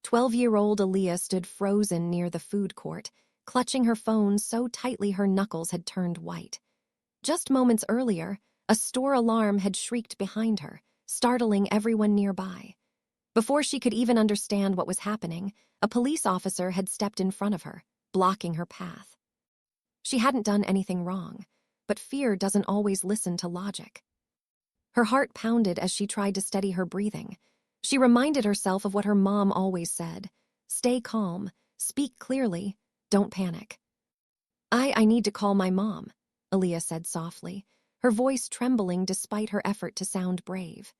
12-year-old Aaliyah stood frozen near the food court, clutching her phone so tightly her knuckles had turned white. Just moments earlier, a store alarm had shrieked behind her, startling everyone nearby. Before she could even understand what was happening, a police officer had stepped in front of her, blocking her path. She hadn't done anything wrong, but fear doesn't always listen to logic. Her heart pounded as she tried to steady her breathing. She reminded herself of what her mom always said: stay calm, speak clearly, don't panic. I need to call my mom, Aaliyah said softly, her voice trembling despite her effort to sound brave.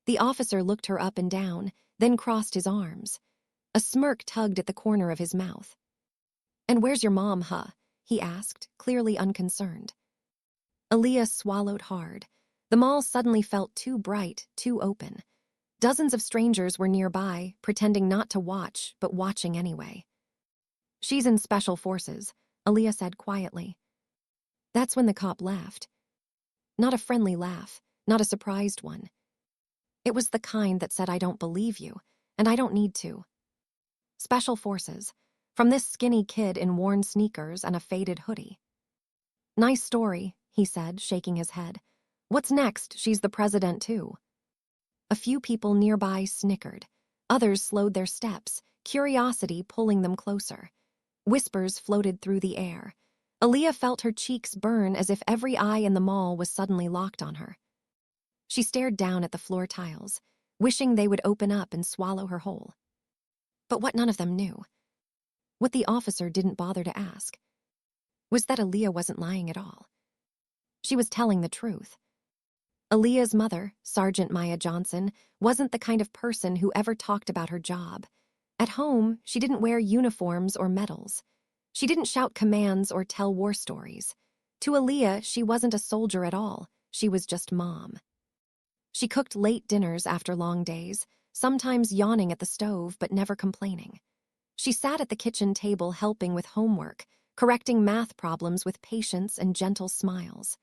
The officer looked her up and down, then crossed his arms. A smirk tugged at the corner of his mouth. "And where's your mom, huh?" he asked, clearly unconcerned. Aaliyah swallowed hard. The mall suddenly felt too bright, too open. Dozens of strangers were nearby, pretending not to watch, but watching anyway. "She's in Special Forces," Aaliyah said quietly. That's when the cop laughed. Not a friendly laugh, not a surprised one. It was the kind that said, "I don't believe you, and I don't need to." Special Forces, from this skinny kid in worn sneakers and a faded hoodie. "Nice story," he said, shaking his head. "What's next? She's the president, too." A few people nearby snickered. Others slowed their steps, curiosity pulling them closer. Whispers floated through the air. Aaliyah felt her cheeks burn as if every eye in the mall was suddenly locked on her. She stared down at the floor tiles, wishing they would open up and swallow her whole. But what none of them knew, what the officer didn't bother to ask, was that Aaliyah wasn't lying at all. She was telling the truth. Aaliyah's mother, Sergeant Maya Johnson, wasn't the kind of person who ever talked about her job. At home, she didn't wear uniforms or medals. She didn't shout commands or tell war stories. To Aaliyah, she wasn't a soldier at all. She was just mom. She cooked late dinners after long days, sometimes yawning at the stove but never complaining. She sat at the kitchen table helping with homework, correcting math problems with patience and gentle smiles.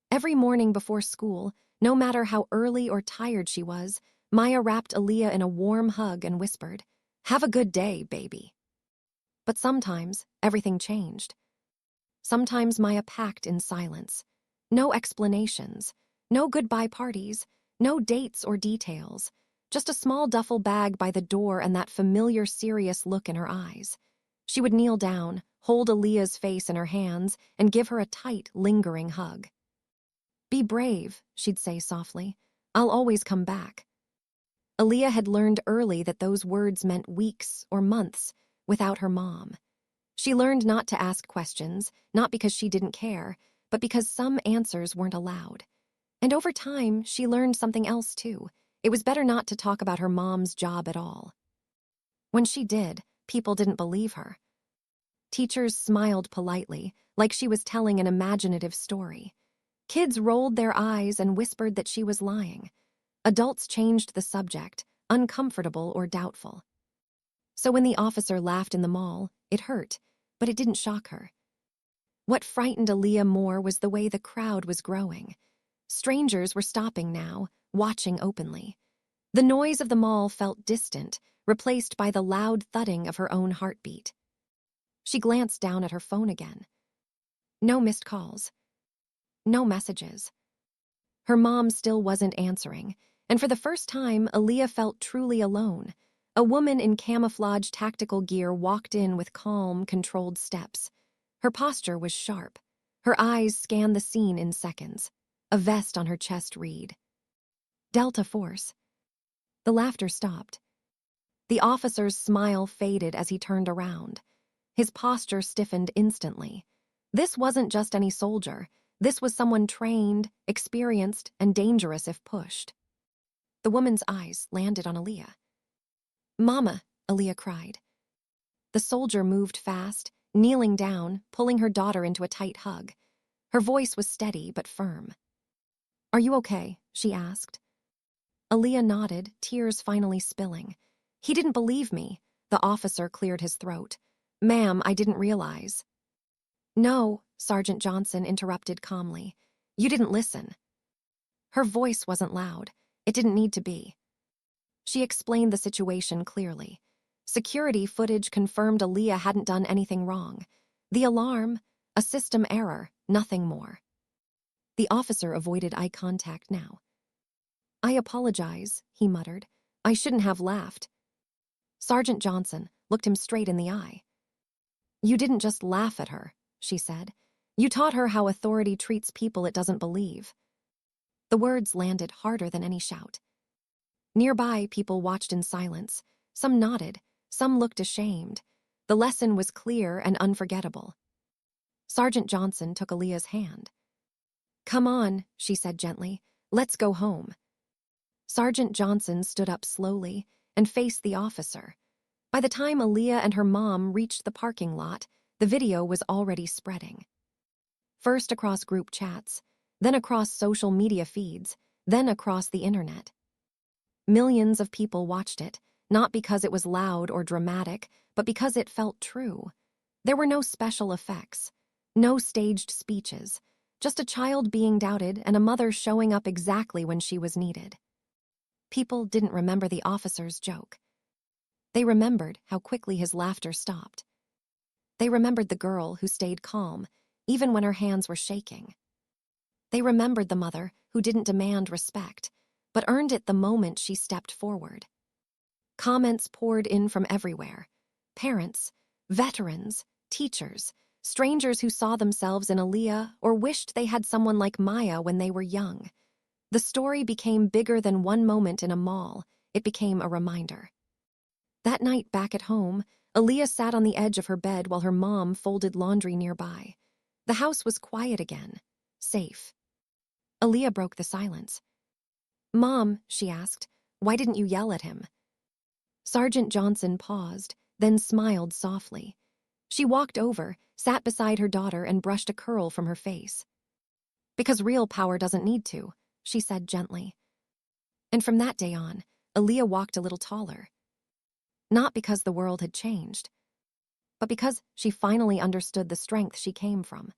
Every morning before school, no matter how early or tired she was, Maya wrapped Aaliyah in a warm hug and whispered, "Have a good day, baby." But sometimes, everything changed. Sometimes Maya packed in silence. No explanations, no goodbye parties, no dates or details, just a small duffel bag by the door and that familiar serious look in her eyes. She would kneel down, hold Aaliyah's face in her hands, and give her a tight, lingering hug. "Be brave," she'd say softly. "I'll always come back." Aaliyah had learned early that those words meant weeks or months without her mom. She learned not to ask questions, not because she didn't care, but because some answers weren't allowed. And over time, she learned something else too. It was better not to talk about her mom's job at all. When she did, people didn't believe her. Teachers smiled politely, like she was telling an imaginative story. Kids rolled their eyes and whispered that she was lying. Adults changed the subject, uncomfortable or doubtful. So when the officer laughed in the mall, it hurt, but it didn't shock her. What frightened Aaliyah more was the way the crowd was growing. Strangers were stopping now, watching openly. The noise of the mall felt distant, replaced by the loud thudding of her own heartbeat. She glanced down at her phone again. No missed calls. No messages. Her mom still wasn't answering, and for the first time, Aaliyah felt truly alone. A woman in camouflage tactical gear walked in with calm, controlled steps. Her posture was sharp. Her eyes scanned the scene in seconds. A vest on her chest read, "Delta Force." The laughter stopped. The officer's smile faded as he turned around. His posture stiffened instantly. This wasn't just any soldier. This was someone trained, experienced, and dangerous if pushed. The woman's eyes landed on Aaliyah. "Mama," Aaliyah cried. The soldier moved fast, kneeling down, pulling her daughter into a tight hug. Her voice was steady but firm. "Are you okay?" she asked. Aaliyah nodded, tears finally spilling. "He didn't believe me." The officer cleared his throat. "Ma'am, I didn't realize." "No," Sergeant Johnson interrupted calmly. "You didn't listen." Her voice wasn't loud. It didn't need to be. She explained the situation clearly. Security footage confirmed Aaliyah hadn't done anything wrong. The alarm, a system error, nothing more. The officer avoided eye contact now. "I apologize," he muttered. "I shouldn't have laughed." Sergeant Johnson looked him straight in the eye. "You didn't just laugh at her," she said. "You taught her how authority treats people it doesn't believe." The words landed harder than any shout. Nearby, people watched in silence. Some nodded, some looked ashamed. The lesson was clear and unforgettable. Sergeant Johnson took Aaliyah's hand. "Come on," she said gently. "Let's go home." Sergeant Johnson stood up slowly and faced the officer. By the time Aaliyah and her mom reached the parking lot, the video was already spreading. First across group chats, then across social media feeds, then across the internet. Millions of people watched it, not because it was loud or dramatic, but because it felt true. There were no special effects, no staged speeches, just a child being doubted and a mother showing up exactly when she was needed. People didn't remember the officer's joke. They remembered how quickly his laughter stopped. They remembered the girl who stayed calm, even when her hands were shaking. They remembered the mother who didn't demand respect, but earned it the moment she stepped forward. Comments poured in from everywhere. Parents, veterans, teachers, strangers who saw themselves in Aaliyah or wished they had someone like Maya when they were young. The story became bigger than one moment in a mall. It became a reminder. That night back at home, Aaliyah sat on the edge of her bed while her mom folded laundry nearby. The house was quiet again, safe. Aaliyah broke the silence. "Mom," she asked, "why didn't you yell at him?" Sergeant Johnson paused, then smiled softly. She walked over, sat beside her daughter, and brushed a curl from her face. "Because real power doesn't need to," she said gently. And from that day on, Aaliyah walked a little taller. Not because the world had changed, but because she finally understood the strength she came from.